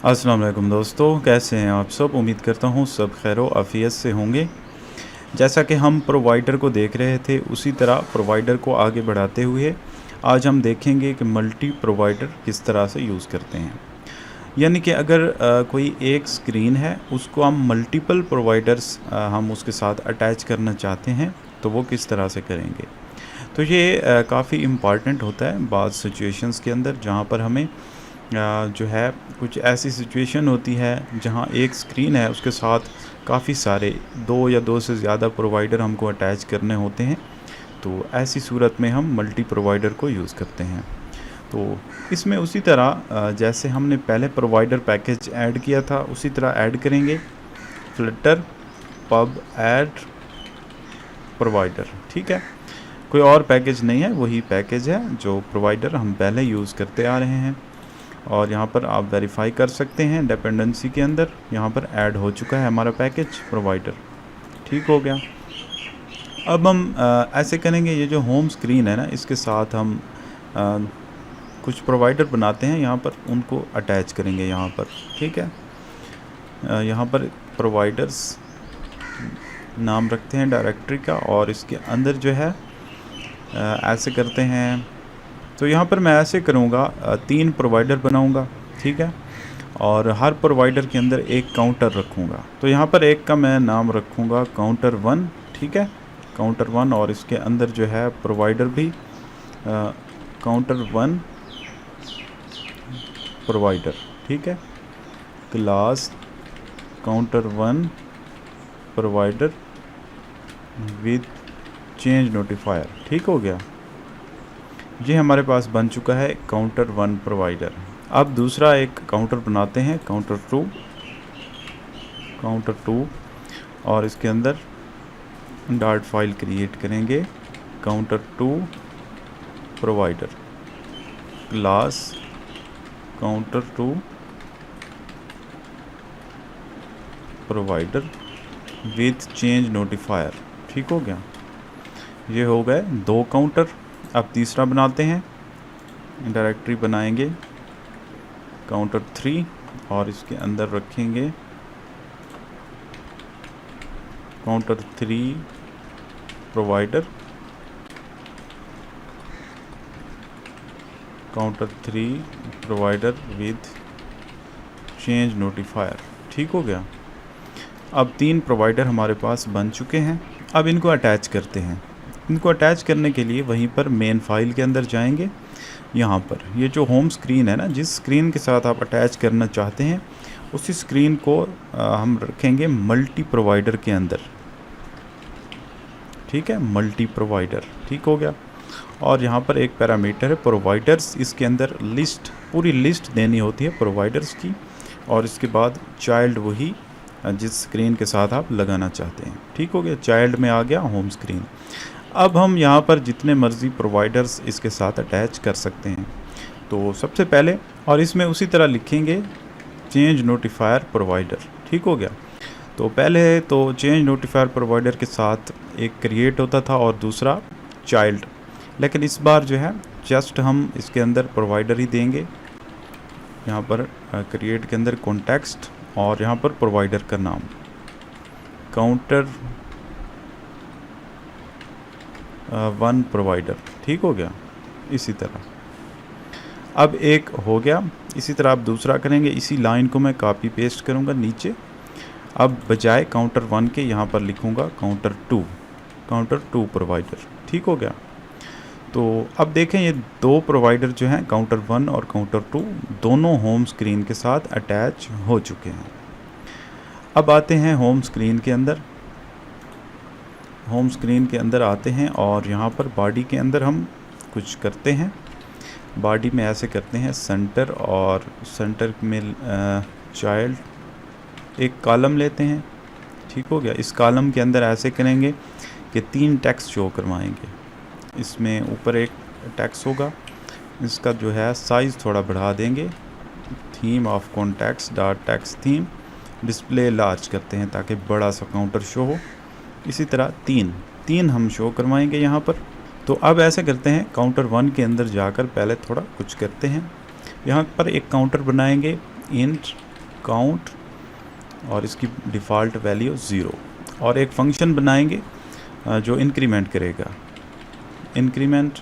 अस्सलाम वालेकुम दोस्तों, कैसे हैं आप सब। उम्मीद करता हूँ सब खैर आफियत से होंगे। जैसा कि हम प्रोवाइडर को देख रहे थे, उसी तरह प्रोवाइडर को आगे बढ़ाते हुए आज हम देखेंगे कि मल्टी प्रोवाइडर किस तरह से यूज़ करते हैं। यानी कि अगर कोई एक स्क्रीन है, उसको हम मल्टीपल प्रोवाइडर्स हम उसके साथ अटैच करना चाहते हैं, तो वो किस तरह से करेंगे। तो ये काफ़ी इम्पॉर्टेंट होता है बाज़ सिचुएशंस के अंदर, जहाँ पर हमें जो है कुछ ऐसी सिचुएशन होती है जहाँ एक स्क्रीन है, उसके साथ काफ़ी सारे दो या दो से ज़्यादा प्रोवाइडर हमको अटैच करने होते हैं। तो ऐसी सूरत में हम मल्टी प्रोवाइडर को यूज़ करते हैं। तो इसमें उसी तरह जैसे हमने पहले प्रोवाइडर पैकेज ऐड किया था, उसी तरह ऐड करेंगे फ्लटर पब ऐड प्रोवाइडर। ठीक है, कोई और पैकेज नहीं है, वही पैकेज है जो प्रोवाइडर हम पहले यूज़ करते आ रहे हैं। और यहाँ पर आप वेरीफाई कर सकते हैं डिपेंडेंसी के अंदर, यहाँ पर ऐड हो चुका है हमारा पैकेज प्रोवाइडर। ठीक हो गया। अब हम ऐसे करेंगे, ये जो होम स्क्रीन है ना, इसके साथ हम कुछ प्रोवाइडर बनाते हैं, यहाँ पर उनको अटैच करेंगे यहाँ पर। ठीक है, यहाँ पर प्रोवाइडर्स नाम रखते हैं डायरेक्टरी का, और इसके अंदर जो है ऐसे करते हैं। तो यहाँ पर मैं ऐसे करूँगा, 3 प्रोवाइडर बनाऊँगा। ठीक है, और हर प्रोवाइडर के अंदर एक काउंटर रखूँगा। तो यहाँ पर एक का मैं नाम रखूँगा काउंटर 1। ठीक है, काउंटर 1, और इसके अंदर जो है प्रोवाइडर भी काउंटर 1 प्रोवाइडर। ठीक है, class counter 1 provider with change notifier. ठीक हो गया, ये हमारे पास बन चुका है काउंटर 1 प्रोवाइडर। अब दूसरा एक काउंटर बनाते हैं, काउंटर 2, और इसके अंदर डॉट फाइल क्रिएट करेंगे counter 2 provider, class counter 2 provider with change notifier. ठीक हो गया, ये हो गए 2 काउंटर। अब तीसरा बनाते हैं, डायरेक्टरी बनाएंगे काउंटर 3, और इसके अंदर रखेंगे counter 3 provider, counter 3 provider with change notifier. ठीक हो गया। अब 3 प्रोवाइडर हमारे पास बन चुके हैं। अब इनको अटैच करते हैं। इनको अटैच करने के लिए वहीं पर मेन फाइल के अंदर जाएंगे। यहाँ पर ये जो होम स्क्रीन है ना, जिस स्क्रीन के साथ आप अटैच करना चाहते हैं, उसी स्क्रीन को हम रखेंगे मल्टी प्रोवाइडर के अंदर। ठीक है, मल्टी प्रोवाइडर। ठीक हो गया। और यहाँ पर एक पैरामीटर है प्रोवाइडर्स, इसके अंदर लिस्ट, पूरी लिस्ट देनी होती है प्रोवाइडर्स की, और इसके बाद चाइल्ड वही जिस स्क्रीन के साथ आप लगाना चाहते हैं। ठीक हो गया, चाइल्ड में आ गया होम स्क्रीन। अब हम यहाँ पर जितने मर्ज़ी प्रोवाइडर्स इसके साथ अटैच कर सकते हैं। तो सबसे पहले, और इसमें उसी तरह लिखेंगे चेंज नोटिफायर प्रोवाइडर। ठीक हो गया। तो पहले तो चेंज नोटिफायर प्रोवाइडर के साथ एक क्रिएट होता था और दूसरा चाइल्ड, लेकिन इस बार जो है जस्ट हम इसके अंदर प्रोवाइडर ही देंगे। यहाँ पर क्रिएट के अंदर कॉन्टेक्स्ट, और यहाँ पर प्रोवाइडर का नाम काउंटर 1 प्रोवाइडर। ठीक हो गया। इसी तरह अब एक हो गया। इसी तरह आप दूसरा करेंगे, इसी लाइन को मैं कॉपी पेस्ट करूँगा नीचे। अब बजाय काउंटर 1 के यहाँ पर लिखूँगा काउंटर 2 प्रोवाइडर। ठीक हो गया। तो अब देखें, ये 2 प्रोवाइडर जो हैं काउंटर 1 और काउंटर 2 दोनों होम स्क्रीन के साथ अटैच हो चुके हैं। अब आते हैं होम स्क्रीन के अंदर। होम स्क्रीन के अंदर आते हैं, और यहाँ पर बॉडी के अंदर हम कुछ करते हैं। बॉडी में ऐसे करते हैं सेंटर, और सेंटर में चाइल्ड एक कॉलम लेते हैं। ठीक हो गया। इस कॉलम के अंदर ऐसे करेंगे कि 3 टेक्स्ट शो करवाएंगे। इसमें ऊपर एक टेक्स्ट होगा, इसका जो है साइज़ थोड़ा बढ़ा देंगे। Theme of context dot text theme display large करते हैं ताकि बड़ा सा काउंटर शो हो। इसी तरह 3 हम शो करवाएंगे यहाँ पर। तो अब ऐसे करते हैं, काउंटर 1 के अंदर जाकर पहले थोड़ा कुछ करते हैं। यहाँ पर एक काउंटर बनाएंगे इंट काउंट और इसकी डिफ़ॉल्ट वैल्यू 0 और एक फंक्शन बनाएंगे जो इंक्रीमेंट करेगा, इंक्रीमेंट,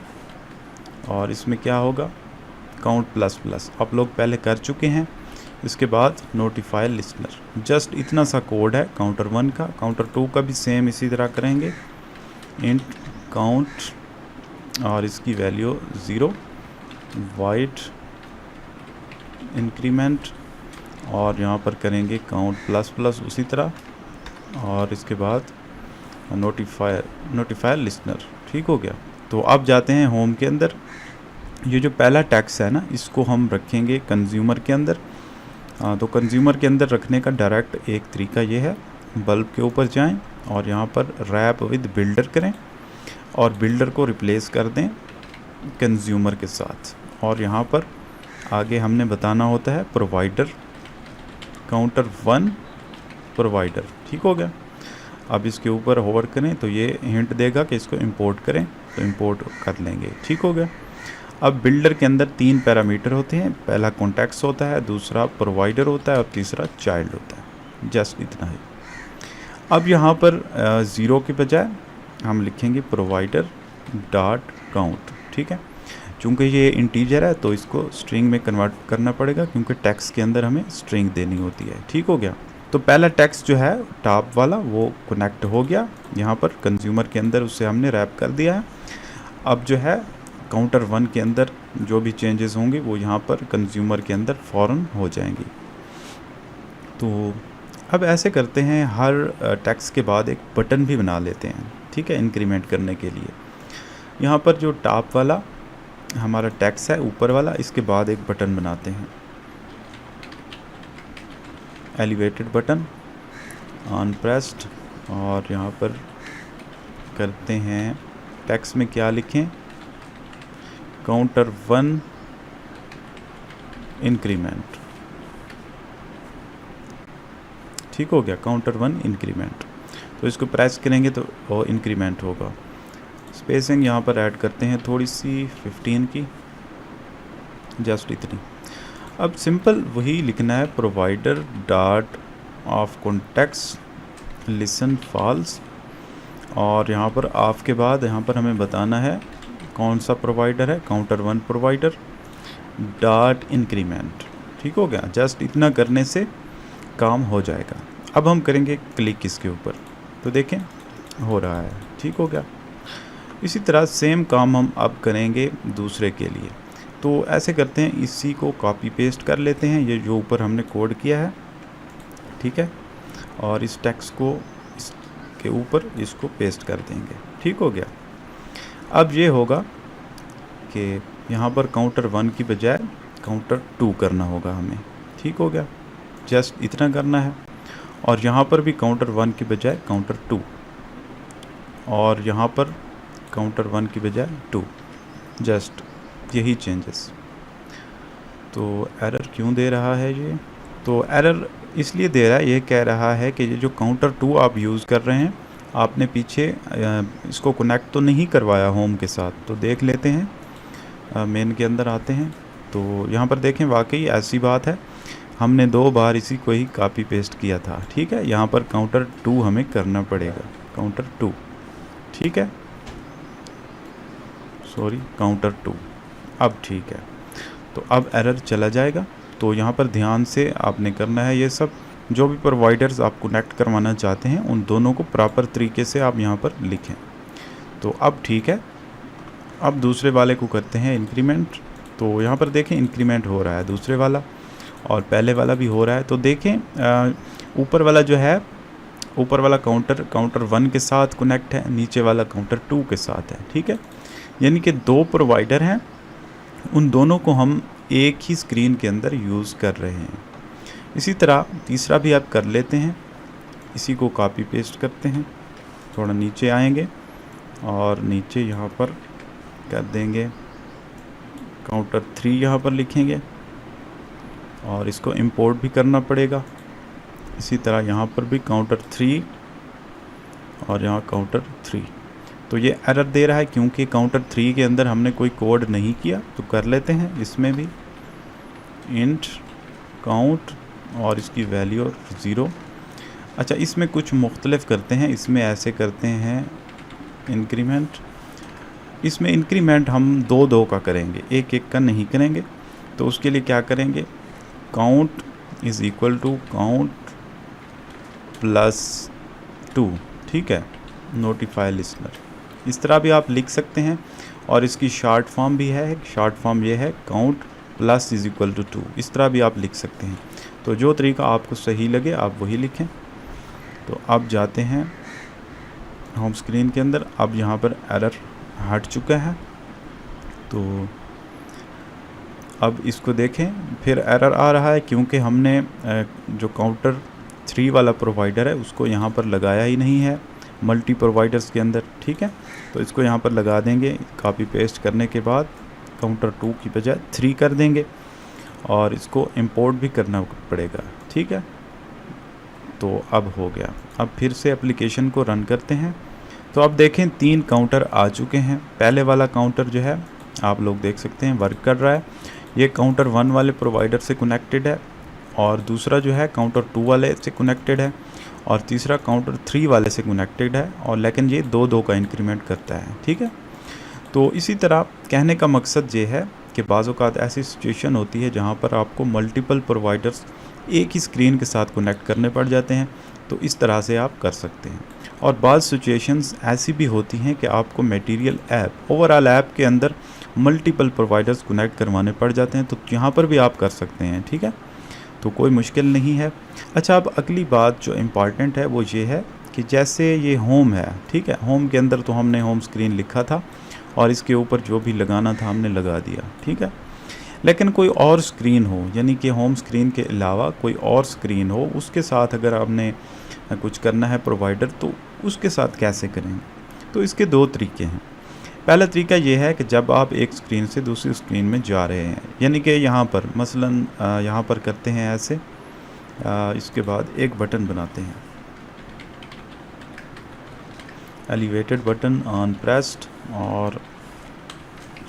और इसमें क्या होगा काउंट प्लस प्लस। आप लोग पहले कर चुके हैं। इसके बाद नोटिफाई लिसनर, जस्ट इतना सा कोड है काउंटर 1 का। काउंटर 2 का भी सेम इसी तरह करेंगे, इंट काउंट और इसकी वैल्यू 0, वाइट इंक्रीमेंट, और यहाँ पर करेंगे काउंट प्लस प्लस उसी तरह, और इसके बाद नोटिफायर लिसनर। ठीक हो गया। तो अब जाते हैं होम के अंदर। ये जो पहला टैक्स है ना, इसको हम रखेंगे कंज्यूमर के अंदर। तो कंज्यूमर के अंदर रखने का डायरेक्ट एक तरीका ये है, बल्ब के ऊपर जाएं और यहाँ पर रैप विद बिल्डर करें और बिल्डर को रिप्लेस कर दें कंज्यूमर के साथ। और यहाँ पर आगे हमने बताना होता है प्रोवाइडर, काउंटर 1 प्रोवाइडर। ठीक हो गया। अब इसके ऊपर होवर करें तो ये हिंट देगा कि इसको इंपोर्ट करें, तो इंपोर्ट कर लेंगे। ठीक हो गया। अब बिल्डर के अंदर 3 पैरामीटर होते हैं, पहला कॉन्टैक्ट्स होता है, दूसरा प्रोवाइडर होता है और तीसरा चाइल्ड होता है। जस्ट इतना ही। अब यहाँ पर 0 के बजाय हम लिखेंगे प्रोवाइडर डॉट काउंट। ठीक है। चूँकि ये इंटीजर है तो इसको स्ट्रिंग में कन्वर्ट करना पड़ेगा, क्योंकि टैक्स के अंदर हमें स्ट्रिंग देनी होती है। ठीक हो गया। तो पहला टैक्स जो है टॉप वाला वो कनेक्ट हो गया यहाँ पर कंज्यूमर के अंदर, उसे हमने रैप कर दिया है। अब जो है काउंटर 1 के अंदर जो भी चेंजेस होंगे वो यहाँ पर कंज्यूमर के अंदर फ़ौरन हो जाएंगी। तो अब ऐसे करते हैं, हर टैक्स के बाद एक बटन भी बना लेते हैं। ठीक है, इंक्रीमेंट करने के लिए। यहाँ पर जो टॉप वाला हमारा टैक्स है ऊपर वाला, इसके बाद एक बटन बनाते हैं, एलिवेटेड बटन ऑन प्रेस्ड, और यहाँ पर करते हैं टैक्स में क्या लिखें, काउंटर 1 इंक्रीमेंट। ठीक हो गया, काउंटर 1 इंक्रीमेंट। तो इसको प्रेस करेंगे तो वो इंक्रीमेंट होगा। स्पेसिंग यहाँ पर ऐड करते हैं थोड़ी सी 15 की, जस्ट इतनी। अब सिंपल वही लिखना है, provider dot of contacts listen false, और यहाँ पर ऑफ के बाद यहाँ पर हमें बताना है कौन सा प्रोवाइडर है, काउंटर 1 प्रोवाइडर डॉट इंक्रीमेंट। ठीक हो गया। जस्ट इतना करने से काम हो जाएगा। अब हम करेंगे क्लिक इसके ऊपर, तो देखें हो रहा है। ठीक हो गया। इसी तरह सेम काम हम अब करेंगे दूसरे के लिए। तो ऐसे करते हैं, इसी को कॉपी पेस्ट कर लेते हैं, ये जो ऊपर हमने कोड किया है। ठीक है। और इस टेक्स्ट को इसके ऊपर इसको पेस्ट कर देंगे। ठीक हो गया। अब ये होगा कि यहाँ पर काउंटर 1 की बजाय काउंटर 2 करना होगा हमें। ठीक हो गया। जस्ट इतना करना है। और यहाँ पर भी काउंटर 1 की बजाय काउंटर 2, और यहाँ पर काउंटर 1 की बजाय 2, जस्ट यही चेंजेस। तो एरर क्यों दे रहा है ये? तो एरर इसलिए दे रहा है, ये कह रहा है कि ये जो काउंटर 2 आप यूज़ कर रहे हैं, आपने पीछे इसको कनेक्ट तो नहीं करवाया होम के साथ। तो देख लेते हैं, मेन के अंदर आते हैं। तो यहाँ पर देखें, वाकई ऐसी बात है, हमने 2 बार इसी को ही कॉपी पेस्ट किया था। ठीक है। यहाँ पर काउंटर 2 हमें करना पड़ेगा, काउंटर 2। ठीक है, सॉरी, काउंटर 2। अब ठीक है। तो अब एरर चला जाएगा। तो यहाँ पर ध्यान से आपने करना है ये सब, जो भी प्रोवाइडर्स आप कनेक्ट करवाना चाहते हैं उन दोनों को प्रॉपर तरीके से आप यहाँ पर लिखें। तो अब ठीक है। अब दूसरे वाले को करते हैं इंक्रीमेंट। तो यहाँ पर देखें इंक्रीमेंट हो रहा है दूसरे वाला, और पहले वाला भी हो रहा है। तो देखें ऊपर वाला जो है, ऊपर वाला काउंटर 1 के साथ कनेक्ट है, नीचे वाला काउंटर 2 के साथ है। ठीक है। यानी कि 2 प्रोवाइडर हैं, उन दोनों को हम एक ही स्क्रीन के अंदर यूज़ कर रहे हैं। इसी तरह तीसरा भी आप कर लेते हैं। इसी को कॉपी पेस्ट करते हैं, थोड़ा नीचे आएंगे और नीचे यहाँ पर कर देंगे काउंटर 3, यहाँ पर लिखेंगे, और इसको इंपोर्ट भी करना पड़ेगा। इसी तरह यहाँ पर भी काउंटर 3 और यहाँ काउंटर 3। तो ये एरर दे रहा है क्योंकि काउंटर 3 के अंदर हमने कोई कोड नहीं किया। तो कर लेते हैं इसमें भी, इंट काउंट और इसकी वैल्यू 0। अच्छा, इसमें कुछ मुख्तलिफ करते हैं, इसमें ऐसे करते हैं इंक्रीमेंट। इसमें इंक्रीमेंट हम 2-2 का करेंगे, 1-1 का नहीं करेंगे। तो उसके लिए क्या करेंगे, count is equal to count plus 2, ठीक है, नोटिफाई लिसनर। इस तरह भी आप लिख सकते हैं, और इसकी शॉर्ट फॉर्म भी है, शॉर्ट फॉर्म ये है count plus is equal to 2। इस तरह भी आप लिख सकते हैं। तो जो तरीका आपको सही लगे आप वही लिखें। तो अब जाते हैं होम स्क्रीन के अंदर। अब यहाँ पर एरर हट चुका है, तो अब इसको देखें। फिर एरर आ रहा है क्योंकि हमने जो काउंटर 3 वाला प्रोवाइडर है उसको यहाँ पर लगाया ही नहीं है मल्टी प्रोवाइडर्स के अंदर, ठीक है। तो इसको यहाँ पर लगा देंगे, कॉपी पेस्ट करने के बाद काउंटर 2 की बजाय 3 कर देंगे, और इसको इंपोर्ट भी करना पड़ेगा, ठीक है। तो अब हो गया। अब फिर से एप्लीकेशन को रन करते हैं। तो अब देखें 3 काउंटर आ चुके हैं। पहले वाला काउंटर जो है आप लोग देख सकते हैं वर्क कर रहा है, ये काउंटर 1 वाले प्रोवाइडर से कनेक्टेड है, और दूसरा जो है काउंटर 2 वाले से कनेक्टेड है, और तीसरा काउंटर 3 वाले से कनेक्टेड है, और लेकिन ये 2-2 का इंक्रीमेंट करता है, ठीक है। तो इसी तरह कहने का मकसद ये है कि बाज़ औक़ात ऐसी सिचुएशन होती है जहाँ पर आपको मल्टीपल प्रोवाइडर्स एक ही स्क्रीन के साथ कनेक्ट करने पड़ जाते हैं, तो इस तरह से आप कर सकते हैं। और बाज़ सिचुएशंस ऐसी भी होती हैं कि आपको मटेरियल ऐप, ओवरऑल ऐप के अंदर मल्टीपल प्रोवाइडर्स कनेक्ट करवाने पड़ जाते हैं, तो यहाँ पर भी आप कर सकते हैं, ठीक है। तो कोई मुश्किल नहीं है। अच्छा, अब अगली बात जो इम्पॉर्टेंट है वो ये है कि जैसे ये होम है, ठीक है, होम के अंदर तो हमने होम स्क्रीन लिखा था, और इसके ऊपर जो भी लगाना था हमने लगा दिया, ठीक है। लेकिन कोई और स्क्रीन हो, यानी कि होम स्क्रीन के अलावा कोई और स्क्रीन हो, उसके साथ अगर आपने कुछ करना है प्रोवाइडर, तो उसके साथ कैसे करेंगे। तो इसके 2 तरीके हैं। पहला तरीका ये है कि जब आप एक स्क्रीन से दूसरी स्क्रीन में जा रहे हैं, यानी कि यहाँ पर मसलन यहाँ पर करते हैं ऐसे, इसके बाद एक बटन बनाते हैं, एलिवेटेड बटन ऑन प्रेस्ड, और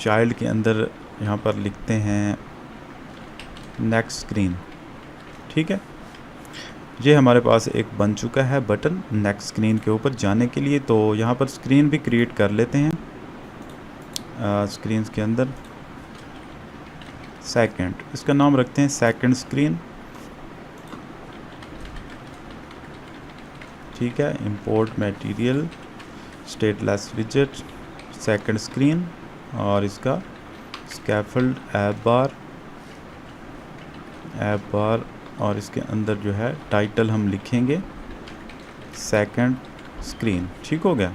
चाइल्ड के अंदर यहाँ पर लिखते हैं नेक्स्ट स्क्रीन, ठीक है। ये हमारे पास एक बन चुका है बटन नेक्स्ट स्क्रीन के ऊपर जाने के लिए। तो यहाँ पर स्क्रीन भी क्रिएट कर लेते हैं, स्क्रीन के अंदर सेकंड, इसका नाम रखते हैं सेकंड स्क्रीन, ठीक है। इंपोर्ट मटेरियल स्टेटलेस विजेट सेकंड स्क्रीन, और इसका स्कैफोल्ड ऐप बार, और इसके अंदर जो है टाइटल हम लिखेंगे सेकंड स्क्रीन, ठीक हो गया।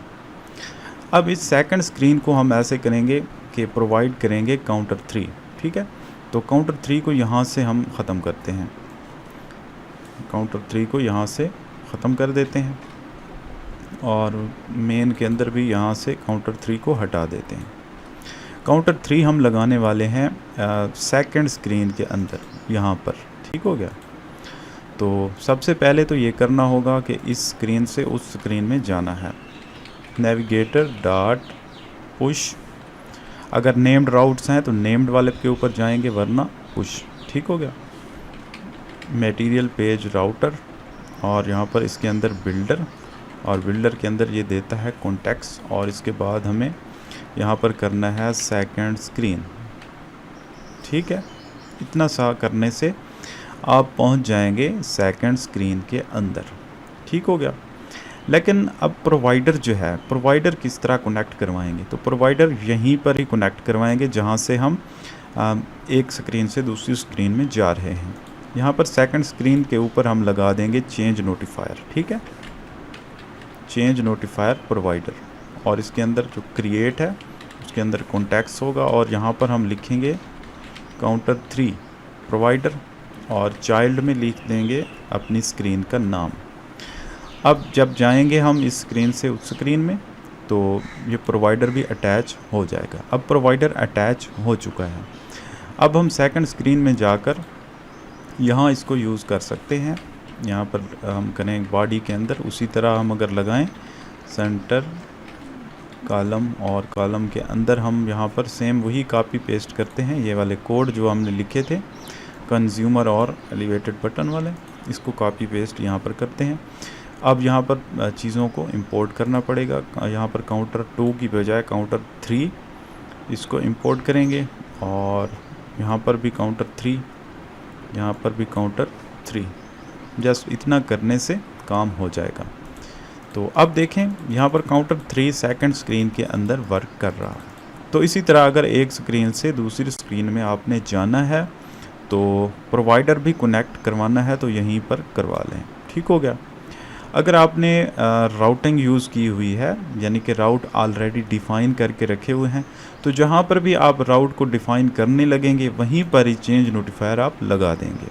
अब इस सेकंड स्क्रीन को हम ऐसे करेंगे कि प्रोवाइड करेंगे काउंटर 3, ठीक है। तो काउंटर 3 को यहाँ से हम ख़त्म करते हैं, काउंटर 3 को यहाँ से ख़त्म कर देते हैं, और मेन के अंदर भी यहाँ से काउंटर 3 को हटा देते हैं। काउंटर 3 हम लगाने वाले हैं सेकंड स्क्रीन के अंदर, यहाँ पर, ठीक हो गया। तो सबसे पहले तो ये करना होगा कि इस स्क्रीन से उस स्क्रीन में जाना है, नेविगेटर डॉट पुश, अगर नेम्ड राउट्स हैं तो नेम्ड वाले के ऊपर जाएंगे, वरना पुश, ठीक हो गया। मटेरियल पेज राउटर, और यहाँ पर इसके अंदर बिल्डर, और बिल्डर के अंदर ये देता है कॉन्टेक्ट्स, और इसके बाद हमें यहाँ पर करना है सेकंड स्क्रीन, ठीक है। इतना सा करने से आप पहुँच जाएंगे सेकंड स्क्रीन के अंदर, ठीक हो गया। लेकिन अब प्रोवाइडर जो है, प्रोवाइडर किस तरह कनेक्ट करवाएंगे। तो प्रोवाइडर यहीं पर ही कनेक्ट करवाएंगे जहाँ से हम एक स्क्रीन से दूसरी स्क्रीन में जा रहे हैं। यहाँ पर सेकंड स्क्रीन के ऊपर हम लगा देंगे चेंज नोटिफायर, ठीक है, चेंज नोटिफायर प्रोवाइडर, और इसके अंदर जो क्रिएट है उसके अंदर कॉन्टेक्ट्स होगा, और यहाँ पर हम लिखेंगे काउंटर 3 प्रोवाइडर, और चाइल्ड में लिख देंगे अपनी स्क्रीन का नाम। अब जब जाएंगे हम इस स्क्रीन से उस स्क्रीन में, तो ये प्रोवाइडर भी अटैच हो जाएगा। अब प्रोवाइडर अटैच हो चुका है। अब हम सेकंड स्क्रीन में जाकर यहाँ इसको यूज़ कर सकते हैं। यहाँ पर हम करें बॉडी के अंदर, उसी तरह हम अगर लगाएं सेंटर कॉलम, और कॉलम के अंदर हम यहाँ पर सेम वही कॉपी पेस्ट करते हैं, ये वाले कोड जो हमने लिखे थे कंज्यूमर और एलिवेटेड बटन वाले, इसको कॉपी पेस्ट यहाँ पर करते हैं। अब यहाँ पर चीज़ों को इंपोर्ट करना पड़ेगा। यहाँ पर काउंटर 2 की बजाय काउंटर 3 इसको इंपोर्ट करेंगे, और यहाँ पर भी काउंटर 3, यहाँ पर भी काउंटर 3। जस्ट इतना करने से काम हो जाएगा। तो अब देखें यहाँ पर काउंटर 3 सेकंड स्क्रीन के अंदर वर्क कर रहा है। तो इसी तरह अगर एक स्क्रीन से दूसरी स्क्रीन में आपने जाना है तो प्रोवाइडर भी कनेक्ट करवाना है तो यहीं पर करवा लें। ठीक हो गया। अगर आपने राउटिंग यूज़ की हुई है, यानी कि राउट ऑलरेडी डिफ़ाइन करके रखे हुए हैं, तो जहाँ पर भी आप राउट को डिफ़ाइन करने लगेंगे वहीं पर ही चेंज नोटिफायर आप लगा देंगे।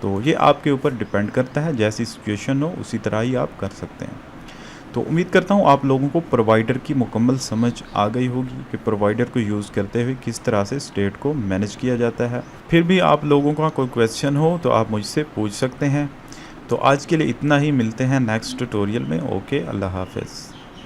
तो ये आपके ऊपर डिपेंड करता है, जैसी सिचुएशन हो उसी तरह ही आप कर सकते हैं। तो उम्मीद करता हूँ आप लोगों को प्रोवाइडर की मुकम्मल समझ आ गई होगी कि प्रोवाइडर को यूज़ करते हुए किस तरह से स्टेट को मैनेज किया जाता है। फिर भी आप लोगों का कोई क्वेश्चन हो तो आप मुझसे पूछ सकते हैं। तो आज के लिए इतना ही, मिलते हैं नेक्स्ट ट्यूटोरियल में। ओके, अल्लाह हाफ़िज़।